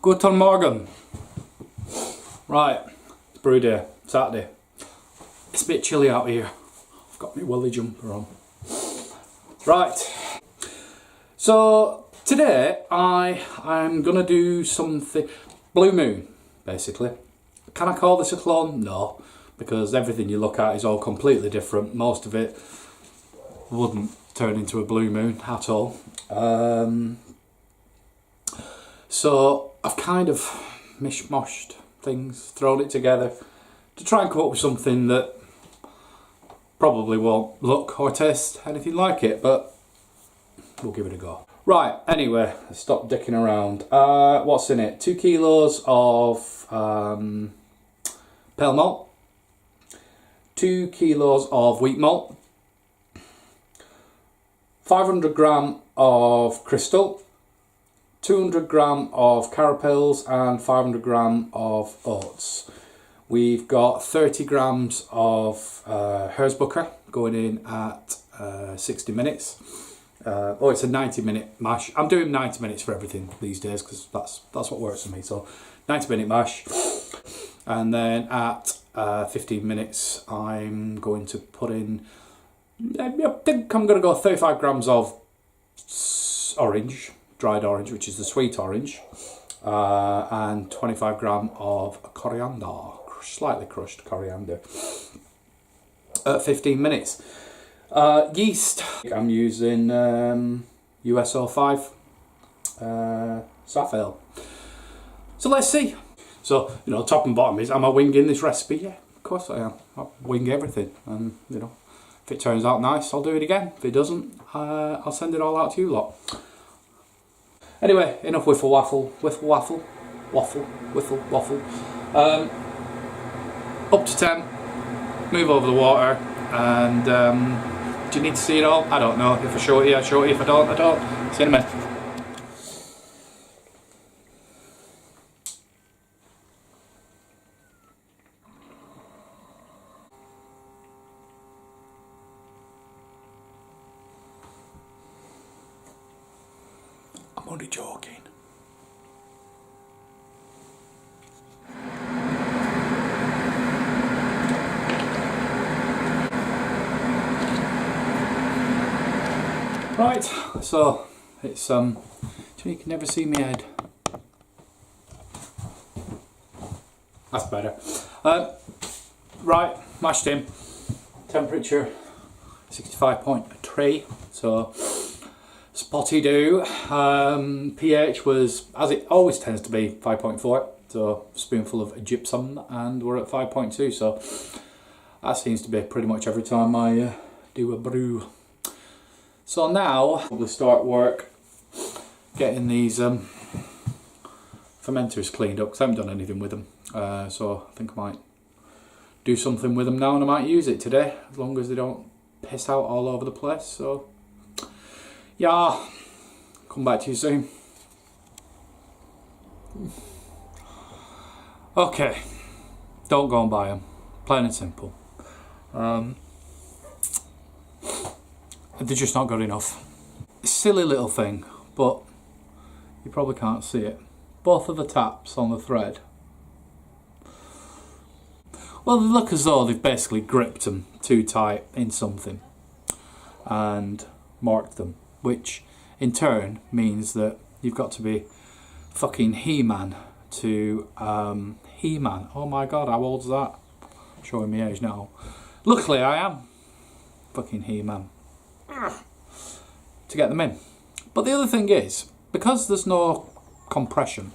Guten Morgen. Right, it's brew day, Saturday. It's a bit chilly out here. I've got my woolly jumper on. Right, so today I'm gonna do something, Blue Moon, basically. Can I call this a clone? No, because everything you look at is all completely different. Most of it wouldn't turn into a blue moon at all. So I've kind of mishmashed things, thrown it together to try and come up with something that probably won't look or taste anything like it, but we'll give it a go. Right, anyway, stop dicking around. What's in it? 2 kilos of pale malt, 2 kilos of wheat malt, 500 gram of crystal, 200 gram of carapils and 500 gram of oats. We've got 30 grams of Herzbucker going in at 60 minutes. Oh, it's a 90-minute mash. I'm doing 90 minutes for everything these days because that's what works for me. So 90-minute mash, and then at 15 minutes I'm going to put in, I think I'm going to go 35 grams of orange, dried orange, which is the sweet orange, and 25 gram of coriander, slightly crushed coriander, at 15 minutes. Yeast, I'm using USO5 Safale. So let's see. So, you know, top and bottom is, am I winging this recipe? Yeah, of course I am. I wing everything, and you know, if it turns out nice, I'll do it again. If it doesn't, I'll send it all out to you lot. Anyway, enough whiffle waffle. Up to 10, move over the water, and do you need to see it all? I don't know. If I show it you, I show it you. If I don't, I don't. See you in a minute. I'm only joking. Right, so it's you can never see me head. That's better. Right, mashed in. Temperature 65.3. So spotty do. pH was, as it always tends to be, 5.4. So a spoonful of gypsum, and we're at 5.2. So that seems to be pretty much every time I do a brew. So now we'll start work getting these fermenters cleaned up, because I haven't done anything with them. So I think I might do something with them now, and I might use it today, as long as they don't piss out all over the place. So yeah, come back to you soon. Okay, don't go and buy them, plain and simple. They're just not good enough. Silly little thing, but you probably can't see it. Both of the taps on the thread, well, they look as though they've basically gripped them too tight in something and marked them, which in turn means that you've got to be fucking He-Man to He-Man. Oh my god, how old's that? I'm showing my age now. Luckily I am fucking He-Man to get them in. But the other thing is, because there's no compression,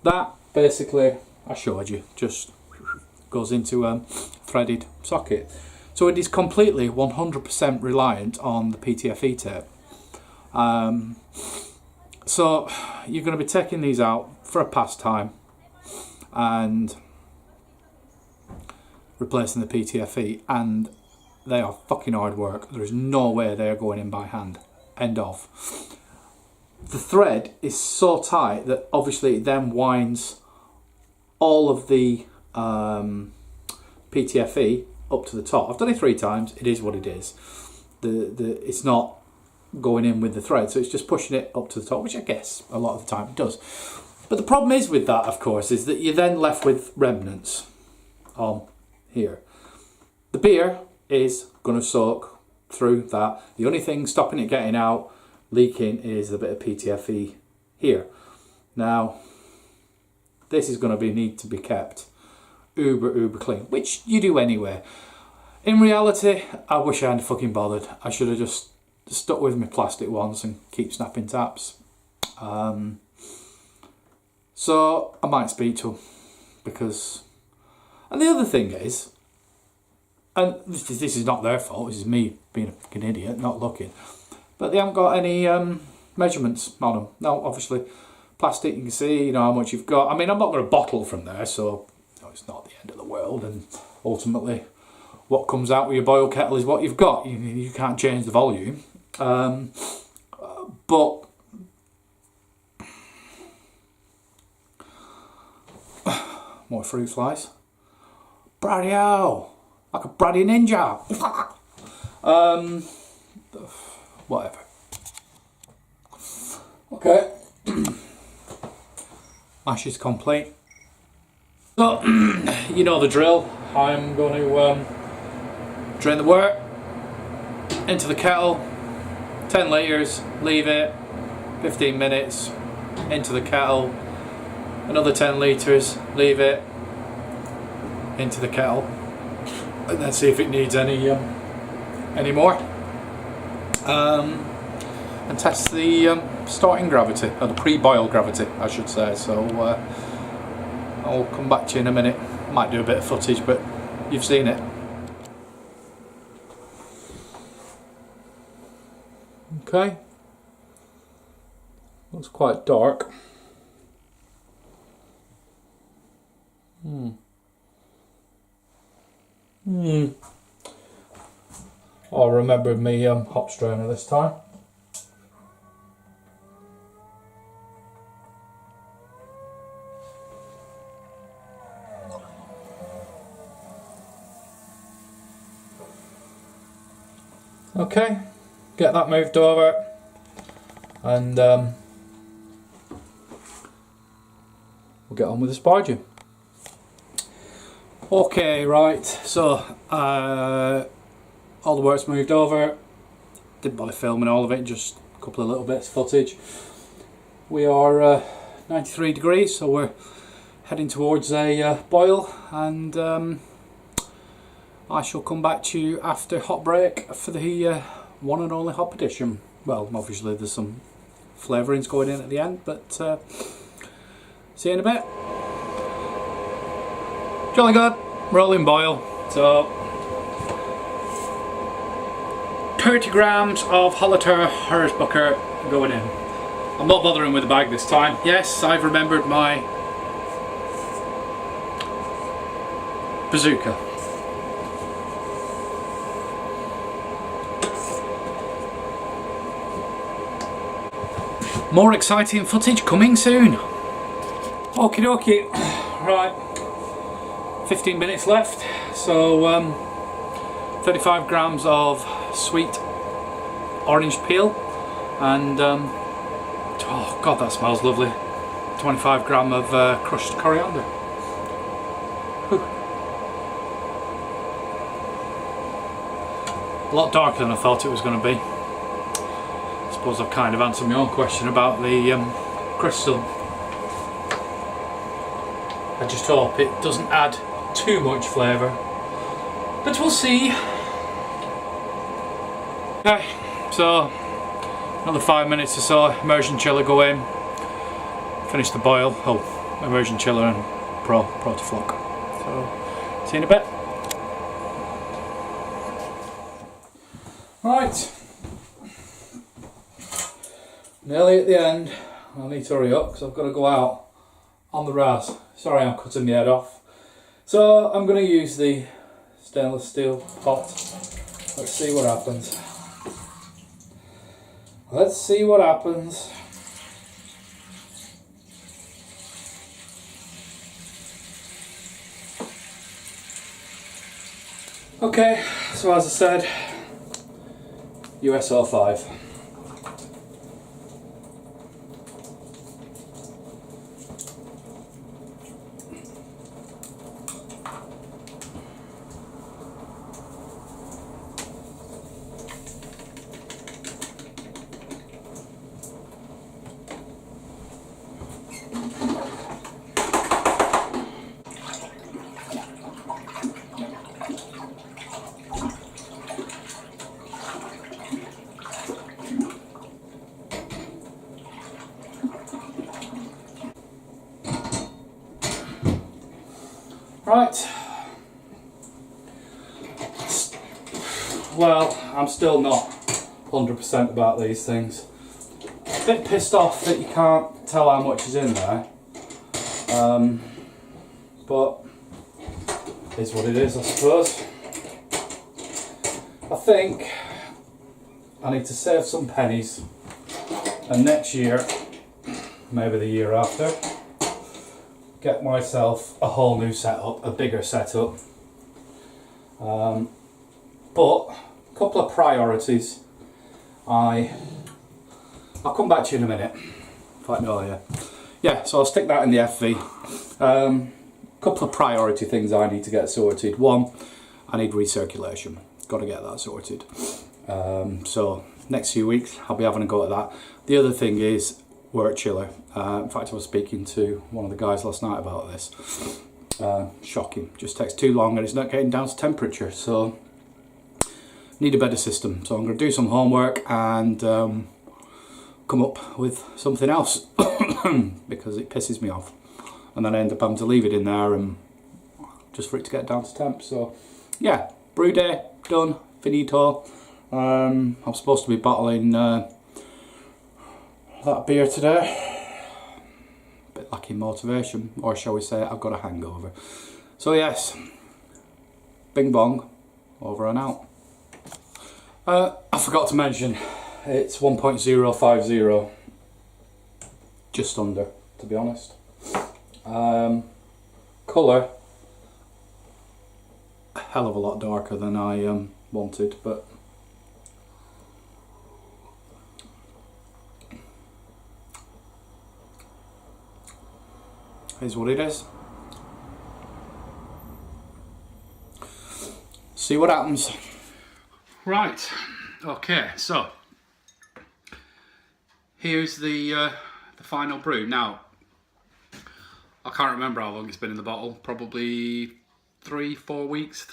that basically, I showed you, just goes into a threaded socket. So it is completely 100% reliant on the PTFE tape. So you're going to be taking these out for a pastime and replacing the PTFE, and they are fucking hard work. There is no way they are going in by hand. End of. The thread is so tight that obviously it then winds all of the PTFE up to the top. I've done it 3 times. It is what it is. It's not going in with the thread, so it's just pushing it up to the top, which I guess a lot of the time it does. But the problem is with that, of course, is that you're then left with remnants on here. The beer is going to soak through that. The only thing stopping it getting out, leaking, is a bit of PTFE here. Now, this is going to need to be kept uber clean, which you do anyway. In reality, I wish I hadn't fucking bothered. I should have just stuck with my plastic ones and keep snapping taps. So I might speak to them, because, and the other thing is, and this is not their fault, this is me being a fucking idiot, not looking, but they haven't got any measurements on them. Now, obviously, plastic, you can see, you know, how much you've got. I mean, I'm not going to bottle from there, so you know, it's not the end of the world, and ultimately, what comes out with your boil kettle is what you've got. You can't change the volume. But more fruit flies. Braddy-o! Like a Braddy Ninja! Whatever. Okay. Mash is complete. So, you know the drill. I'm going to drain the wort into the kettle, 10 litres, leave it, 15 minutes, into the kettle, another 10 litres, leave it, into the kettle, and then see if it needs any more, and test the starting gravity, or the pre-boil gravity I should say. So I'll come back to you in a minute. Might do a bit of footage, but you've seen it. Okay, looks quite dark. I remembered me hop strainer this time. Okay, get that moved over, and we'll get on with the sparging. Okay, right, so all the work's moved over. Didn't bother filming all of it, just a couple of little bits of footage. We are 93 degrees, so we're heading towards a boil, and I shall come back to you after hot break for the one and only hop edition. Well, obviously there's some flavourings going in at the end, but see you in a bit. Jolly good, rolling boil. So 30 grams of Hollister Hersbucker going in. I'm not bothering with the bag this time. Yes, I've remembered my bazooka. More exciting footage coming soon. Okie dokie. Right, 15 minutes left. So 35 grams of sweet orange peel, and oh god, that smells lovely. 25 gram of crushed coriander. Whew. A lot darker than I thought it was going to be. I suppose I've kind of answered my own question about the crystal. I just hope it doesn't add too much flavour, but we'll see. Okay, so another 5 minutes or so, immersion chiller go in, finish the boil. Oh, immersion chiller and Protafloc. So, see you in a bit. Right, nearly at the end. I need to hurry up because I've got to go out on the raz. Sorry, I'm cutting my head off. So I'm going to use the stainless steel pot. Let's see what happens. Let's see what happens. Okay, so as I said, USO 5. Right. Well, I'm still not 100% about these things. A bit pissed off that you can't tell how much is in there. But it's what it is, I suppose. I think I need to save some pennies, and next year, maybe the year after, get myself a whole new setup, a bigger setup. But a couple of priorities. I'll come back to you in a minute. In fact, no, yeah. So I'll stick that in the FV. Couple of priority things I need to get sorted. One, I need recirculation. Got to get that sorted. So next few weeks I'll be having a go at that. The other thing is work chiller. In fact, I was speaking to one of the guys last night about this. Shocking. Just takes too long and it's not getting down to temperature. So need a better system. So I'm going to do some homework and come up with something else because it pisses me off. And then I end up having to leave it in there and just for it to get down to temp. So yeah, brew day done, finito. I'm supposed to be bottling that beer today. A bit lacking motivation, or shall we say I've got a hangover. So yes, bing bong, over and out. I forgot to mention, it's 1.050, just under, to be honest. Colour, a hell of a lot darker than I wanted, but is what it is. See what happens. Right, okay, so here's the final brew. Now, I can't remember how long it's been in the bottle, probably 3 weeks.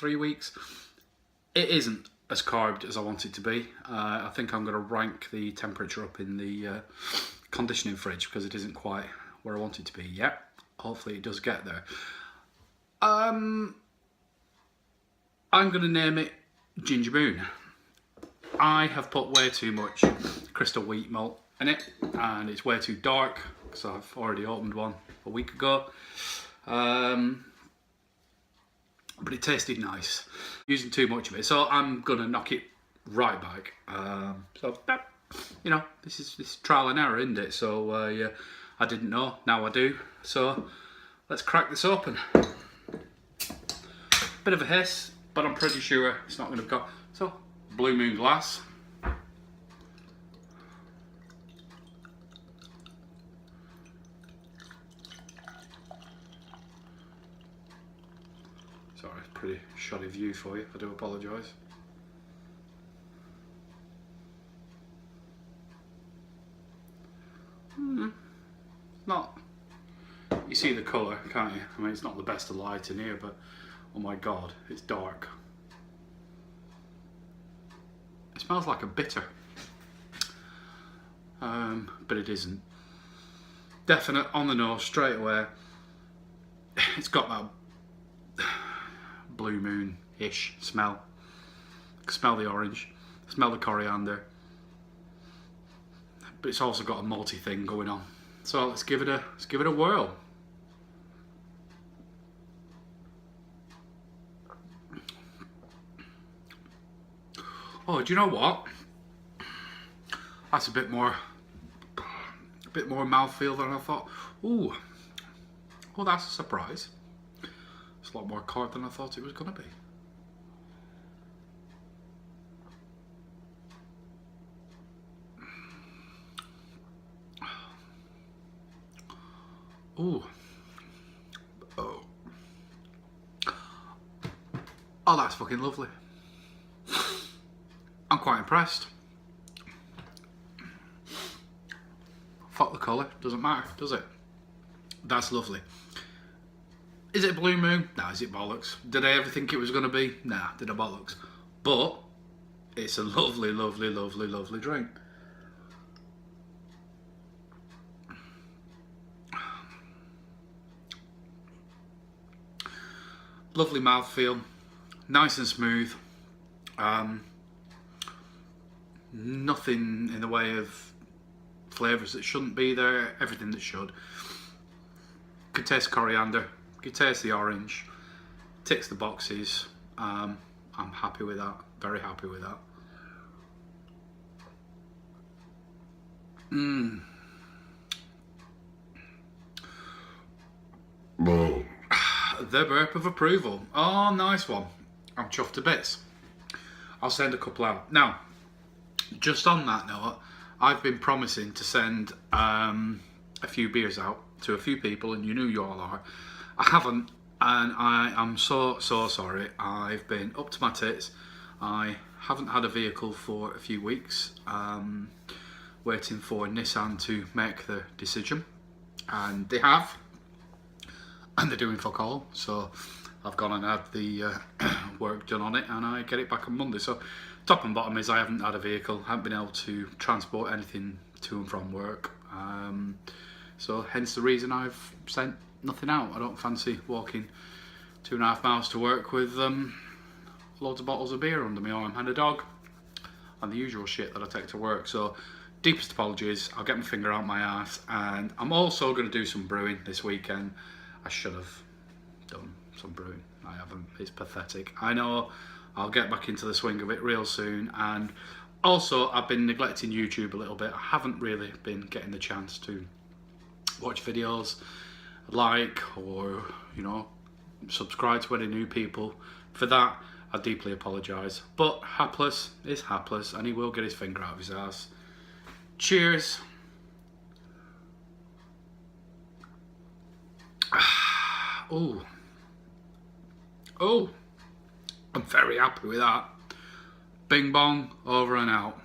It isn't as carved as I want it to be. I think I'm going to rank the temperature up in the conditioning fridge because it isn't quite where I want it to be yet. Hopefully it does get there. I'm going to name it Ginger Moon. I have put way too much crystal wheat malt in it and it's way too dark because I've already opened one a week ago. But it tasted nice. Using too much of it, so I'm going to knock it right back. So, you know, this is trial and error, isn't it? So yeah, I didn't know, now I do. So let's crack this open. Bit of a hiss, but I'm pretty sure it's not going to go. So, Blue Moon glass. Sorry, pretty shoddy view for you, I do apologise. Not, you see the colour, can't you? I mean, it's not the best of light in here, but oh my god, it's dark. It smells like a bitter, but it isn't. Definite on the nose straight away. It's got that Blue Moon-ish smell. Smell the orange, smell the coriander, but it's also got a malty thing going on. So let's give it a whirl. Oh, do you know what? That's a bit more mouthfeel than I thought. Ooh, oh, that's a surprise. It's a lot more carb than I thought it was going to be. Ooh. Oh. Oh, that's fucking lovely. I'm quite impressed. Fuck the colour, doesn't matter, does it? That's lovely. Is it Blue Moon? Nah, is it bollocks? Did I ever think it was going to be? Nah, did I bollocks? But it's a lovely, lovely, lovely, lovely drink. Lovely mouthfeel, nice and smooth. Nothing in the way of flavours that shouldn't be there, everything that should. Could taste coriander, could taste the orange, ticks the boxes. I'm happy with that, very happy with that. The burp of approval. Oh, nice one. I'm chuffed to bits. I'll send a couple out. Now, just on that note, I've been promising to send a few beers out to a few people, and you know you all are. I haven't, and I am so sorry. I've been up to my tits. I haven't had a vehicle for a few weeks, waiting for Nissan to make the decision, and they have, and they're doing fuck all. So I've gone and had the work done on it, and I get it back on Monday. So top and bottom is I haven't had a vehicle, haven't been able to transport anything to and from work. So hence the reason I've sent nothing out. I don't fancy walking 2.5 miles to work with loads of bottles of beer under my arm and a dog and the usual shit that I take to work. So deepest apologies. I'll get my finger out my ass, and I'm also going to do some brewing this weekend. I should have done some brewing. I haven't. It's pathetic. I know. I'll get back into the swing of it real soon. And also, I've been neglecting YouTube a little bit. I haven't really been getting the chance to watch videos, like, or, you know, subscribe to any new people. For that, I deeply apologise. But hapless is hapless, and he will get his finger out of his ass. Cheers. Oh. Oh. I'm very happy with that. Bing bong, over and out.